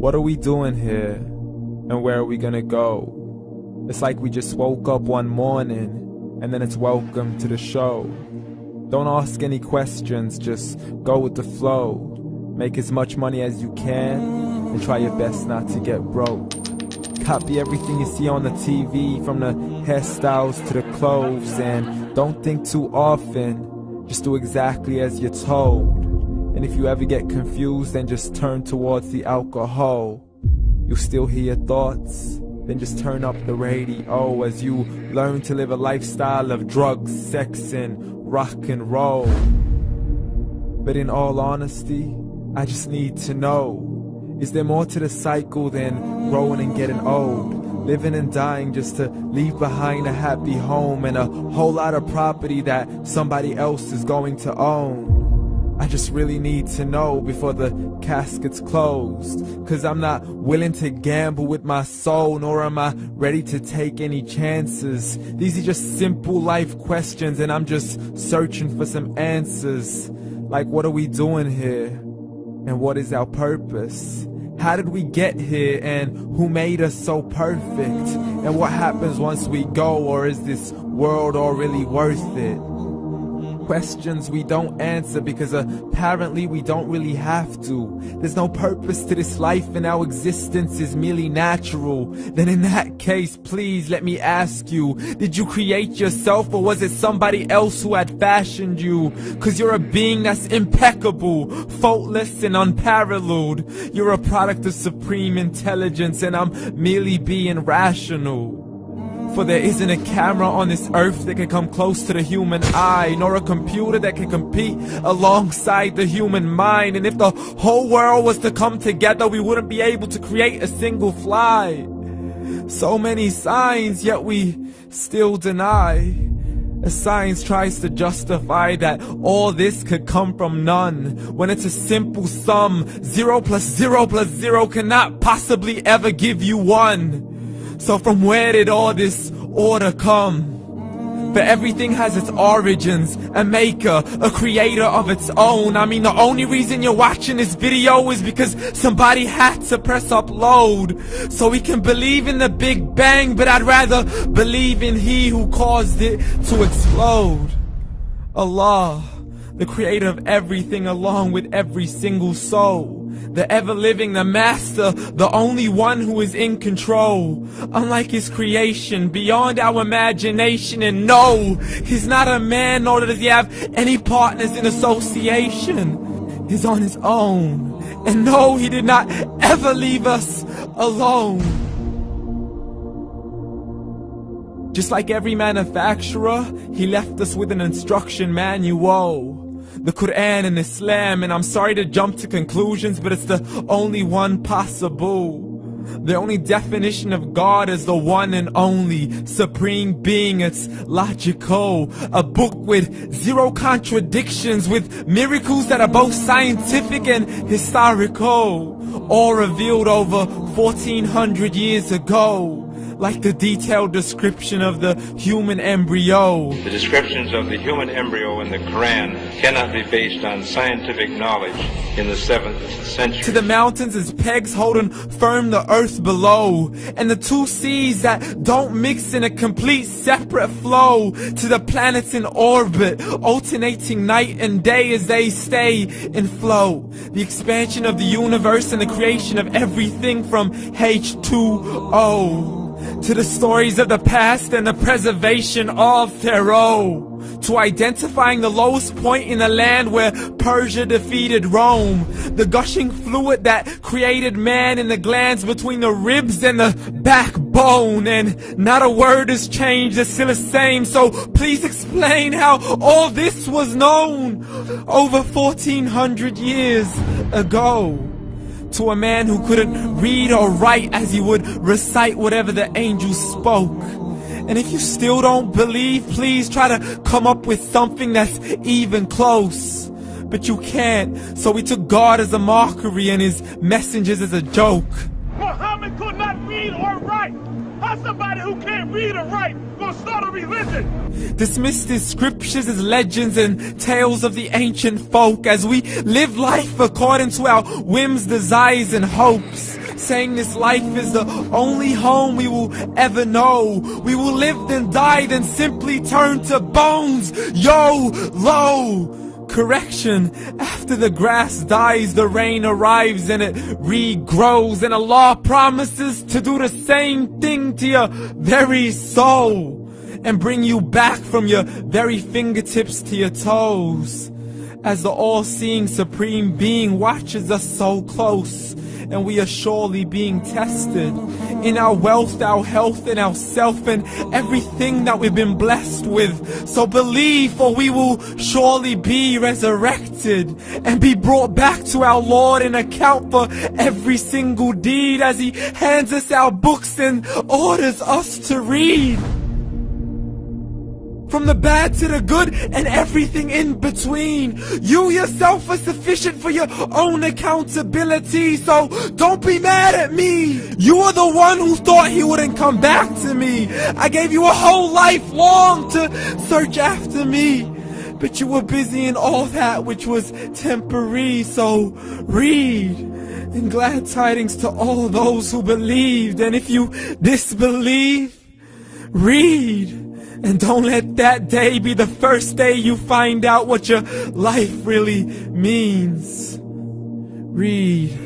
What are we doing here? And where are we gonna go? It's like we just woke up one morning and then it's welcome to the show. Don't ask any questions, just go with the flow. Make as much money as you can and try your best not to get broke. Copy everything you see on the TV, from the hairstyles to the clothes, and don't think too often, just do exactly as you're told. And if you ever get confused, then just turn towards the alcohol. You'll still hear your thoughts, then just turn up the radio as you learn to live a lifestyle of drugs, sex, and rock and roll. But in all honesty, I just need to know, is there more to the cycle than growing and getting old? Living and dying just to leave behind a happy home and a whole lot of property that somebody else is going to own. I just really need to know before the casket's closed, 'cause I'm not willing to gamble with my soul, nor am I ready to take any chances. These are just simple life questions and I'm just searching for some answers. Like, what are we doing here? And what is our purpose? How did we get here, and who made us so perfect? And what happens once we go, or is this world all really worth it? Questions we don't answer because apparently we don't really have to. There's no purpose to this life and our existence is merely natural. Then in that case, please let me ask you, did you create yourself, or was it somebody else who had fashioned you? 'Cause you're a being that's impeccable, faultless and unparalleled. You're a product of supreme intelligence and I'm merely being rational. For there isn't a camera on this earth that can come close to the human eye, nor a computer that can compete alongside the human mind. And if the whole world was to come together, we wouldn't be able to create a single fly. So many signs, yet we still deny. As science tries to justify that all this could come from none, when it's a simple sum. 0 plus 0 plus 0 cannot possibly ever give you 1. So from where did all this order come? For everything has its origins, a maker, a creator of its own. I mean, the only reason you're watching this video is because somebody had to press upload. So we can believe in the Big Bang, but I'd rather believe in He who caused it to explode. Allah, the creator of everything along with every single soul. The ever-living, the master, the only one who is in control. Unlike his creation, beyond our imagination. And no, he's not a man, nor does he have any partners in association. He's on his own. And no, he did not ever leave us alone. Just like every manufacturer, he left us with an instruction manual. The Quran and Islam, and I'm sorry to jump to conclusions, but it's the only one possible. The only definition of God is the one and only supreme being. It's logical, a book with 0 contradictions, with miracles that are both scientific and historical, all revealed over 1400 years ago. Like the detailed description of the human embryo. The descriptions of the human embryo in the Quran cannot be based on scientific knowledge in the 7th century. To the mountains as pegs holding firm the earth below, and the 2 seas that don't mix in a complete separate flow. To the planets in orbit, alternating night and day as they stay in flow. The expansion of the universe and the creation of everything from H2O. To the stories of the past and the preservation of Pharaoh. To identifying the lowest point in the land where Persia defeated Rome. The gushing fluid that created man in the glands between the ribs and the backbone. And not a word has changed, it's still the same. So please explain how all this was known over 1400 years ago. To a man who couldn't read or write, as he would recite whatever the angels spoke. And if you still don't believe, please try to come up with something that's even close. But you can't, so we took God as a mockery and his messengers as a joke. Muhammad could not read or write. How's somebody who can't read or write gonna start a religion? Dismissed his scriptures as legends and tales of the ancient folk, as we live life according to our whims, desires, and hopes. saying this life is the only home we will ever know. We will live then die, then simply turn to bones. YOLO! Correction, after the grass dies, the rain arrives and it regrows, and Allah promises to do the same thing to your very soul and bring you back from your very fingertips to your toes, as the all-seeing supreme being watches us so close, and we are surely being tested in our wealth, our health, and our self, and everything that we've been blessed with. So believe, for we will surely be resurrected and be brought back to our Lord and account for every single deed, as He hands us our books and orders us to read. From the bad to the good and everything in between. You yourself are sufficient for your own accountability, so don't be mad at me. You are the one who thought He wouldn't come back to me. I gave you a whole life long to search after me, but you were busy in all that which was temporary. So read, and glad tidings to all those who believed. And if you disbelieve, read. And don't let that day be the first day you find out what your life really means. Read.